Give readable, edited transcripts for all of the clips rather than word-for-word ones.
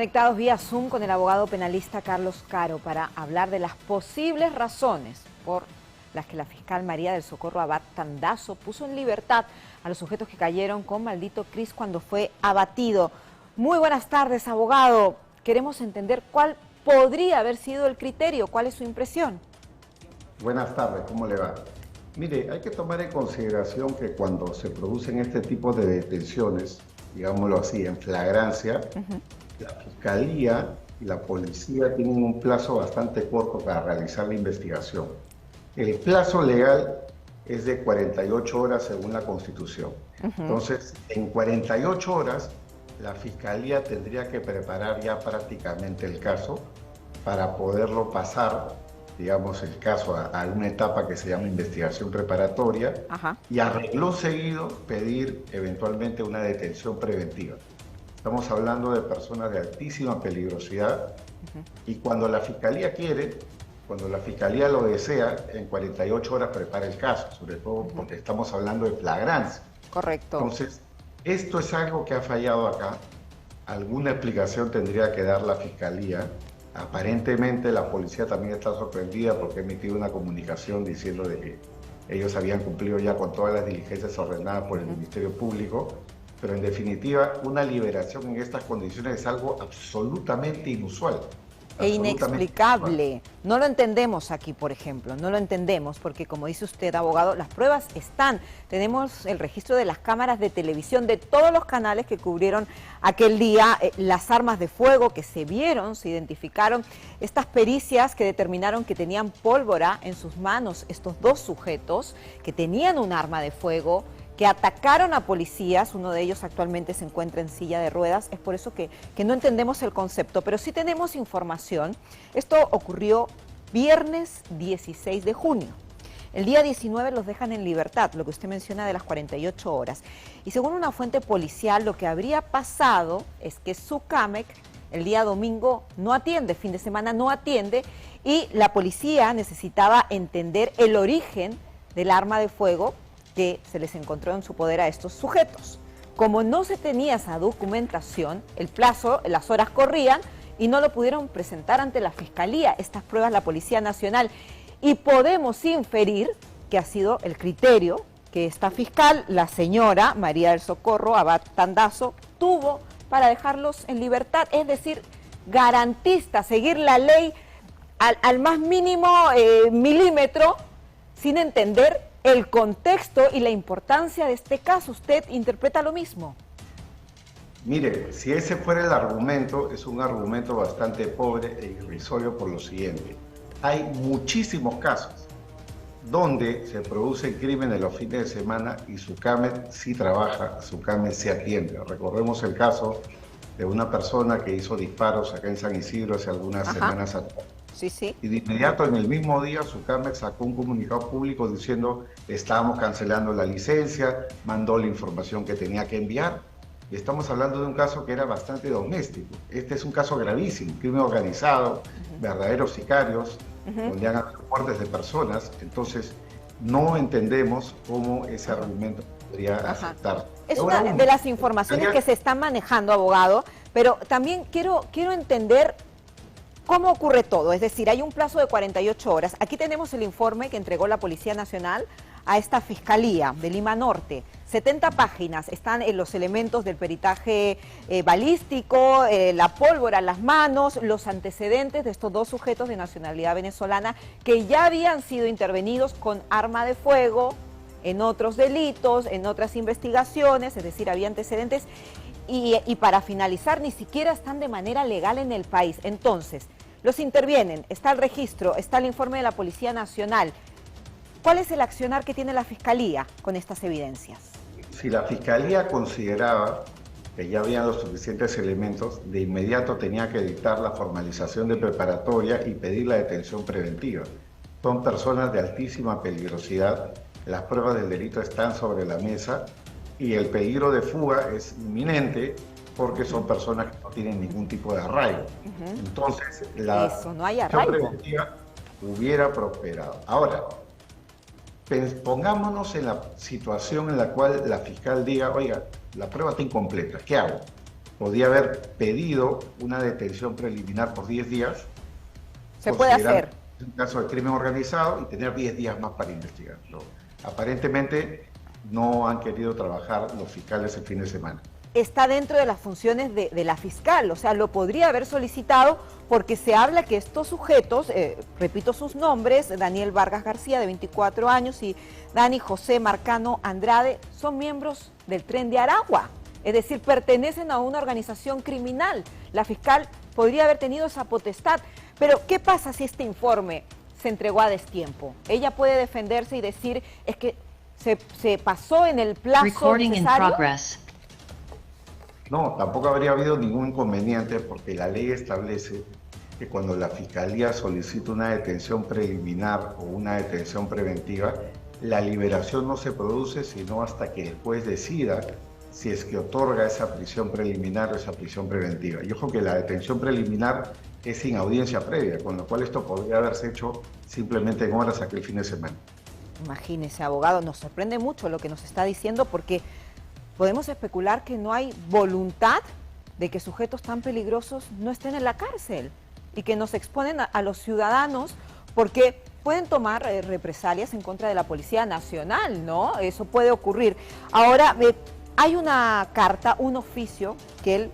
Conectados vía Zoom con el abogado penalista Carlos Caro para hablar de las posibles razones por las que la fiscal María del Socorro Abad Tandazo puso en libertad a los sujetos que cayeron con Maldito Cris cuando fue abatido. Muy buenas tardes, abogado. Queremos entender cuál podría haber sido el criterio, cuál es su impresión. Buenas tardes, ¿cómo le va? Mire, hay que tomar en consideración que cuando se producen este tipo de detenciones, digámoslo así, en flagrancia, la Fiscalía y la Policía tienen un plazo bastante corto para realizar la investigación. El plazo legal es de 48 horas según la Constitución. Entonces, en 48 horas, la Fiscalía tendría que preparar ya prácticamente el caso para poderlo pasar, digamos, el caso a una etapa que se llama investigación preparatoria y a renglón seguido pedir eventualmente una detención preventiva. Estamos hablando de personas de altísima peligrosidad y cuando la Fiscalía quiere, cuando la Fiscalía lo desea, en 48 horas prepara el caso, sobre todo porque estamos hablando de flagrancia. Correcto. Entonces, esto es algo que ha fallado acá. Alguna explicación tendría que dar la Fiscalía. Aparentemente la policía también está sorprendida porque ha emitido una comunicación diciendo de que ellos habían cumplido ya con todas las diligencias ordenadas por el Ministerio Público, pero en definitiva una liberación en estas condiciones es algo absolutamente inusual. E inexplicable. No lo entendemos aquí, por ejemplo, no lo entendemos porque, como dice usted, abogado, las pruebas están. Tenemos el registro de las cámaras de televisión de todos los canales que cubrieron aquel día, las armas de fuego que se vieron, se identificaron, estas pericias que determinaron que tenían pólvora en sus manos, estos dos sujetos que tenían un arma de fuego, que atacaron a policías. Uno de ellos actualmente se encuentra en silla de ruedas. Es por eso que no entendemos el concepto, pero sí tenemos información. Esto ocurrió viernes 16 de junio. El día 19 los dejan en libertad, lo que usted menciona de las 48 horas. Y según una fuente policial, lo que habría pasado es que Sucamec el día domingo no atiende, fin de semana no atiende, y la policía necesitaba entender el origen del arma de fuego que se les encontró en su poder a estos sujetos. Como no se tenía esa documentación, el plazo, las horas corrían y no lo pudieron presentar ante la Fiscalía, estas pruebas la Policía Nacional. Y podemos inferir que ha sido el criterio que esta fiscal, la señora María del Socorro Abad Tandazo, tuvo para dejarlos en libertad, es decir, garantista, seguir la ley al más mínimo milímetro, sin entender el contexto y la importancia de este caso. ¿Usted interpreta lo mismo? Mire, si ese fuera el argumento, es un argumento bastante pobre e irrisorio por lo siguiente. Hay muchísimos casos donde se producen crímenes los fines de semana y Sucamec sí trabaja, Sucamec sí atiende. Recordemos el caso de una persona que hizo disparos acá en San Isidro hace algunas semanas atrás. Sí. Y de inmediato, en el mismo día, Sucamec sacó un comunicado público diciendo estábamos cancelando la licencia, mandó la información que tenía que enviar. Y estamos hablando de un caso que era bastante doméstico. Este es un caso gravísimo, crimen organizado, verdaderos sicarios, donde han habido muertes de personas. Entonces, no entendemos cómo ese argumento podría aceptar. Es una de las informaciones que se están manejando, abogado, pero también quiero entender ¿cómo ocurre todo? Es decir, hay un plazo de 48 horas. Aquí tenemos el informe que entregó la Policía Nacional a esta Fiscalía de Lima Norte. 70 páginas, están en los elementos del peritaje balístico, la pólvora en las manos, los antecedentes de estos dos sujetos de nacionalidad venezolana que ya habían sido intervenidos con arma de fuego en otros delitos, en otras investigaciones, es decir, había antecedentes. Y para finalizar, ni siquiera están de manera legal en el país. Entonces, los intervienen, está el registro, está el informe de la Policía Nacional. ¿Cuál es el accionar que tiene la Fiscalía con estas evidencias? Si la Fiscalía consideraba que ya habían los suficientes elementos, de inmediato tenía que dictar la formalización de preparatoria y pedir la detención preventiva. Son personas de altísima peligrosidad, las pruebas del delito están sobre la mesa, y el peligro de fuga es inminente porque son personas que no tienen ningún tipo de arraigo. Entonces, la acción preventiva hubiera prosperado. Ahora, pongámonos en la situación en la cual la fiscal diga, oiga, la prueba está incompleta, ¿qué hago? podía haber pedido una detención preliminar por 10 días. Se puede hacer. Un caso de crimen organizado y tener 10 días más para investigarlo. Aparentemente no han querido trabajar los fiscales el fin de semana. Está dentro de las funciones de la fiscal, o sea, lo podría haber solicitado porque se habla que estos sujetos, repito sus nombres, Daniel Vargas García, de 24 años, y Dani José Marcano Andrade, son miembros del Tren de Aragua, es decir, pertenecen a una organización criminal. La fiscal podría haber tenido esa potestad, pero ¿qué pasa si este informe se entregó a destiempo? Ella puede defenderse y decir, es que se pasó en el plazo necesario. No, tampoco habría habido ningún inconveniente porque la ley establece que cuando la Fiscalía solicita una detención preliminar o una detención preventiva, la liberación no se produce sino hasta que el juez decida si es que otorga esa prisión preliminar o esa prisión preventiva. Y ojo que la detención preliminar es sin audiencia previa, con lo cual esto podría haberse hecho simplemente en horas aquel fin de semana. Imagínese, abogado, nos sorprende mucho lo que nos está diciendo porque podemos especular que no hay voluntad de que sujetos tan peligrosos no estén en la cárcel y que nos exponen a los ciudadanos porque pueden tomar represalias en contra de la Policía Nacional, ¿no? Eso puede ocurrir. Ahora, hay una carta, un oficio que el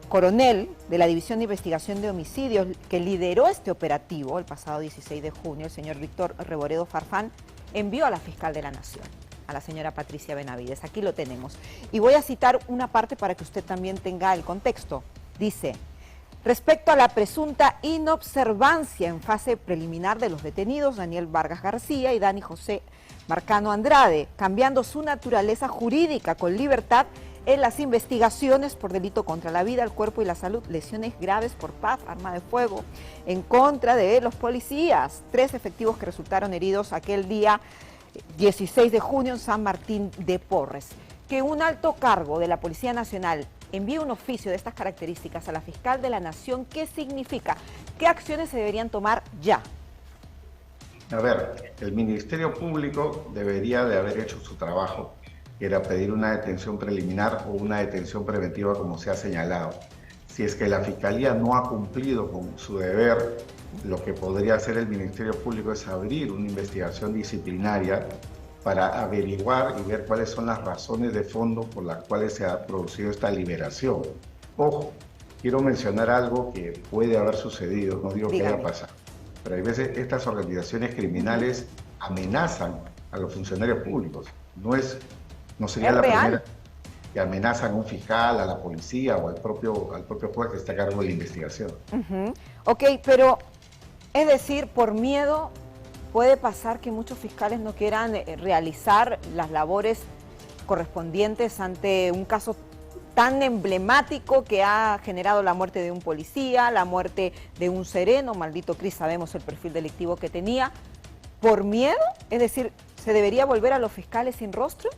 coronel de la División de Investigación de Homicidios que lideró este operativo el pasado 16 de junio, el señor Víctor Reboredo Farfán, envió a la fiscal de la Nación, a la señora Patricia Benavides. Aquí lo tenemos. Y voy a citar una parte para que usted también tenga el contexto. Dice: respecto a la presunta inobservancia en fase preliminar de los detenidos Daniel Vargas García y Dani José Marcano Andrade, cambiando su naturaleza jurídica con libertad en las investigaciones por delito contra la vida, el cuerpo y la salud, lesiones graves por paz, arma de fuego, en contra de los policías, 3 efectivos que resultaron heridos aquel día 16 de junio en San Martín de Porres. Que un alto cargo de la Policía Nacional envíe un oficio de estas características a la fiscal de la Nación, ¿qué significa? ¿Qué acciones se deberían tomar ya? A ver, el Ministerio Público debería de haber hecho su trabajo, que era pedir una detención preliminar o una detención preventiva como se ha señalado. Si es que la Fiscalía no ha cumplido con su deber, lo que podría hacer el Ministerio Público es abrir una investigación disciplinaria para averiguar y ver cuáles son las razones de fondo por las cuales se ha producido esta liberación. Ojo, quiero mencionar algo que puede haber sucedido, no digo que haya pasado, pero hay veces estas organizaciones criminales amenazan a los funcionarios públicos. No sería la primera que amenazan a un fiscal, a la policía o al propio juez que está a cargo de la investigación. Ok, pero es decir, por miedo puede pasar que muchos fiscales no quieran realizar las labores correspondientes ante un caso tan emblemático que ha generado la muerte de un policía, la muerte de un sereno, maldito Cris, sabemos el perfil delictivo que tenía. ¿Por miedo? Es decir, ¿se debería volver a los fiscales sin rostro?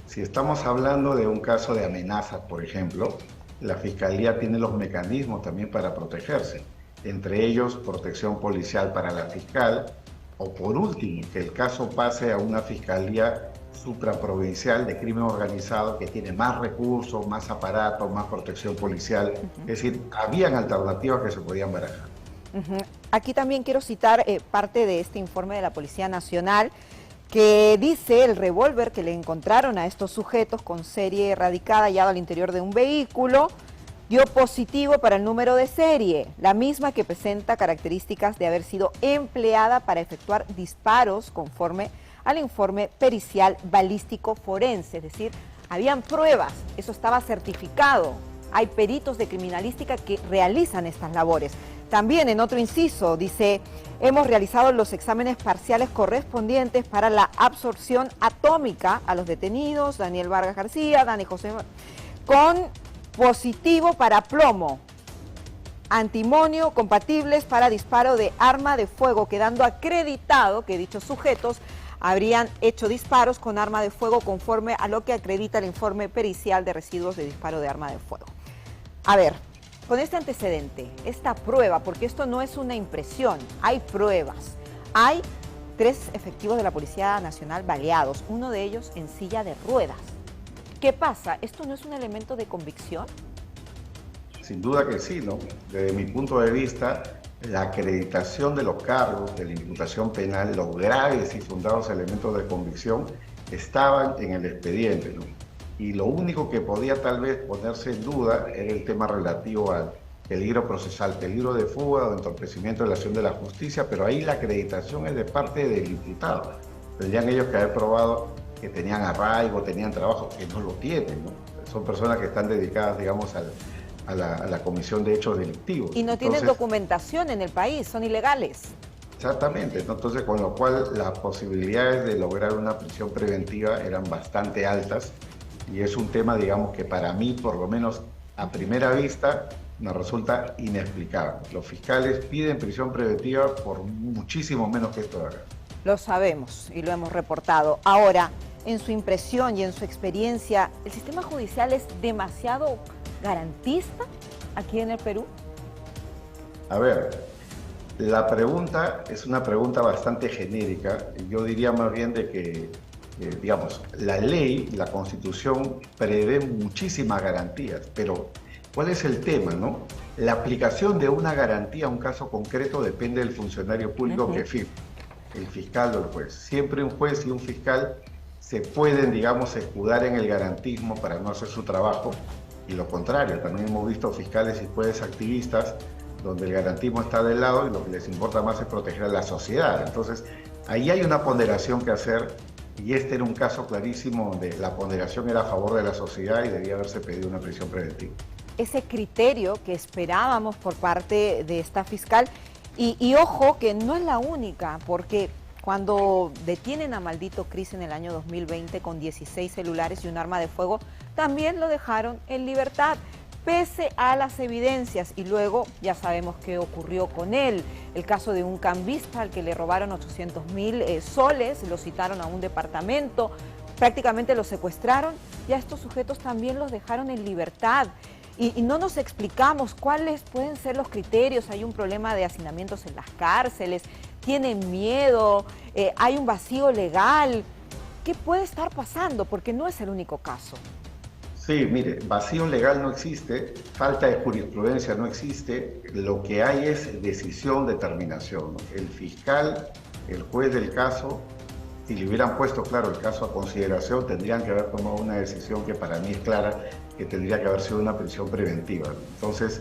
Si estamos hablando de un caso de amenaza, por ejemplo, la Fiscalía tiene los mecanismos también para protegerse, entre ellos protección policial para la fiscal, o por último, que el caso pase a una Fiscalía supraprovincial de crimen organizado que tiene más recursos, más aparatos, más protección policial. Es decir, habían alternativas que se podían barajar. Aquí también quiero citar parte de este informe de la Policía Nacional que dice: el revólver que le encontraron a estos sujetos con serie erradicada hallado al interior de un vehículo dio positivo para el número de serie, la misma que presenta características de haber sido empleada para efectuar disparos conforme al informe pericial balístico forense, es decir, habían pruebas, eso estaba certificado, hay peritos de criminalística que realizan estas labores. También en otro inciso dice: hemos realizado los exámenes parciales correspondientes para la absorción atómica a los detenidos Daniel Vargas García, Dani José, con positivo para plomo, antimonio, compatibles para disparo de arma de fuego, quedando acreditado que dichos sujetos habrían hecho disparos con arma de fuego conforme a lo que acredita el informe pericial de residuos de disparo de arma de fuego. A ver, con este antecedente, esta prueba, porque esto no es una impresión, hay pruebas. Hay 3 efectivos de la Policía Nacional baleados, uno de ellos en silla de ruedas. ¿Qué pasa? ¿Esto no es un elemento de convicción? sin duda que sí, ¿no? Desde mi punto de vista, la acreditación de los cargos, de la imputación penal, los graves y fundados elementos de convicción estaban en el expediente, ¿no? Y lo único que podía tal vez ponerse en duda era el tema relativo al peligro procesal, peligro de fuga o de entorpecimiento de la acción de la justicia, pero ahí la acreditación es de parte del imputado. Tendrían ellos que haber probado que tenían arraigo, tenían trabajo, que no lo tienen, ¿no? Son personas que están dedicadas, digamos, a la comisión de hechos delictivos. Y no tienen documentación en el país, son ilegales. Exactamente, ¿no? Entonces con lo cual las posibilidades de lograr una prisión preventiva eran bastante altas y es un tema, digamos, que para mí, por lo menos a primera vista, me resulta inexplicable. Los fiscales piden prisión preventiva por muchísimo menos que esto de acá. Lo sabemos y lo hemos reportado. Ahora, en su impresión y en su experiencia, ¿el sistema judicial es demasiado garantista aquí en el Perú? A ver, la pregunta es una pregunta bastante genérica. Yo diría más bien de que, digamos, la ley, la Constitución prevé muchísimas garantías, pero ¿cuál es el tema, no? La aplicación de una garantía a un caso concreto depende del funcionario público que firme, el fiscal o el juez. Siempre un juez y un fiscal se pueden, digamos, escudar en el garantismo para no hacer su trabajo, y lo contrario, también hemos visto fiscales y jueces activistas donde el garantismo está del lado y lo que les importa más es proteger a la sociedad. Entonces, ahí hay una ponderación que hacer y este era un caso clarísimo donde la ponderación era a favor de la sociedad y debía haberse pedido una prisión preventiva. Ese criterio que esperábamos por parte de esta fiscal y ojo que no es la única, porque cuando detienen a Maldito Cris en el año 2020 con 16 celulares y un arma de fuego, también lo dejaron en libertad, pese a las evidencias. Y luego ya sabemos qué ocurrió con él. El caso de un cambista al que le robaron 800.000 soles, lo citaron a un departamento, prácticamente lo secuestraron y a estos sujetos también los dejaron en libertad. Y no nos explicamos cuáles pueden ser los criterios. Hay un problema de hacinamientos en las cárceles, tienen miedo, hay un vacío legal. ¿Qué puede estar pasando? Porque no es el único caso. Sí, mire, vacío legal no existe, falta de jurisprudencia no existe, lo que hay es decisión, determinación, ¿no? El fiscal, el juez del caso, si le hubieran puesto, claro, el caso a consideración, tendrían que haber tomado una decisión que para mí es clara, que tendría que haber sido una prisión preventiva, ¿no? Entonces,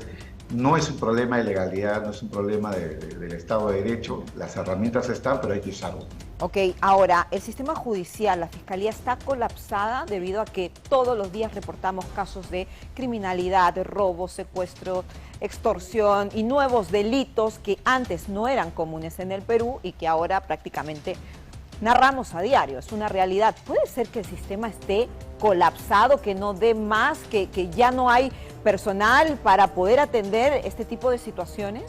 no es un problema de legalidad, no es un problema del Estado de Derecho, las herramientas están, pero hay que usarlas. Ok, ahora, el sistema judicial, la fiscalía está colapsada debido a que todos los días reportamos casos de criminalidad, de robo, secuestro, extorsión y nuevos delitos que antes no eran comunes en el Perú y que ahora prácticamente narramos a diario, es una realidad. ¿Puede ser que el sistema esté colapsado, que no dé más, que ya no hay personal para poder atender este tipo de situaciones?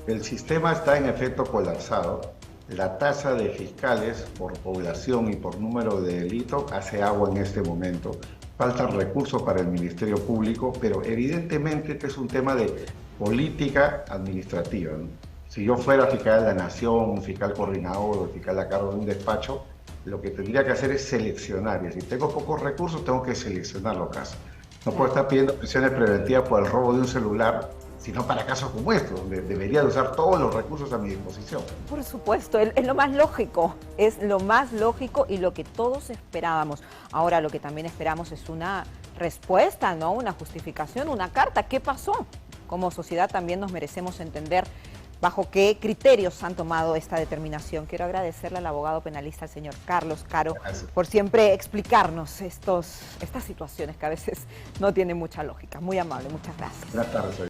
El sistema está en efecto colapsado. La tasa de fiscales por población y por número de delitos hace agua en este momento. Faltan recursos para el Ministerio Público, pero evidentemente este es un tema de política administrativa, ¿no? Si yo fuera fiscal de la Nación, un fiscal coordinador o fiscal a cargo de un despacho, lo que tendría que hacer es seleccionar. Y si tengo pocos recursos, tengo que seleccionar los casos. No puedo estar pidiendo prisiones preventivas por el robo de un celular, sino para casos como estos, donde debería de usar todos los recursos a mi disposición. Por supuesto, es lo más lógico y lo que todos esperábamos. Ahora lo que también esperamos es una respuesta, ¿no? Una justificación, una carta. ¿Qué pasó? Como sociedad también nos merecemos entender bajo qué criterios han tomado esta determinación. Quiero agradecerle al abogado penalista, al señor Carlos Caro, por siempre explicarnos estas situaciones que a veces no tienen mucha lógica. Muy amable, muchas gracias. Buenas tardes.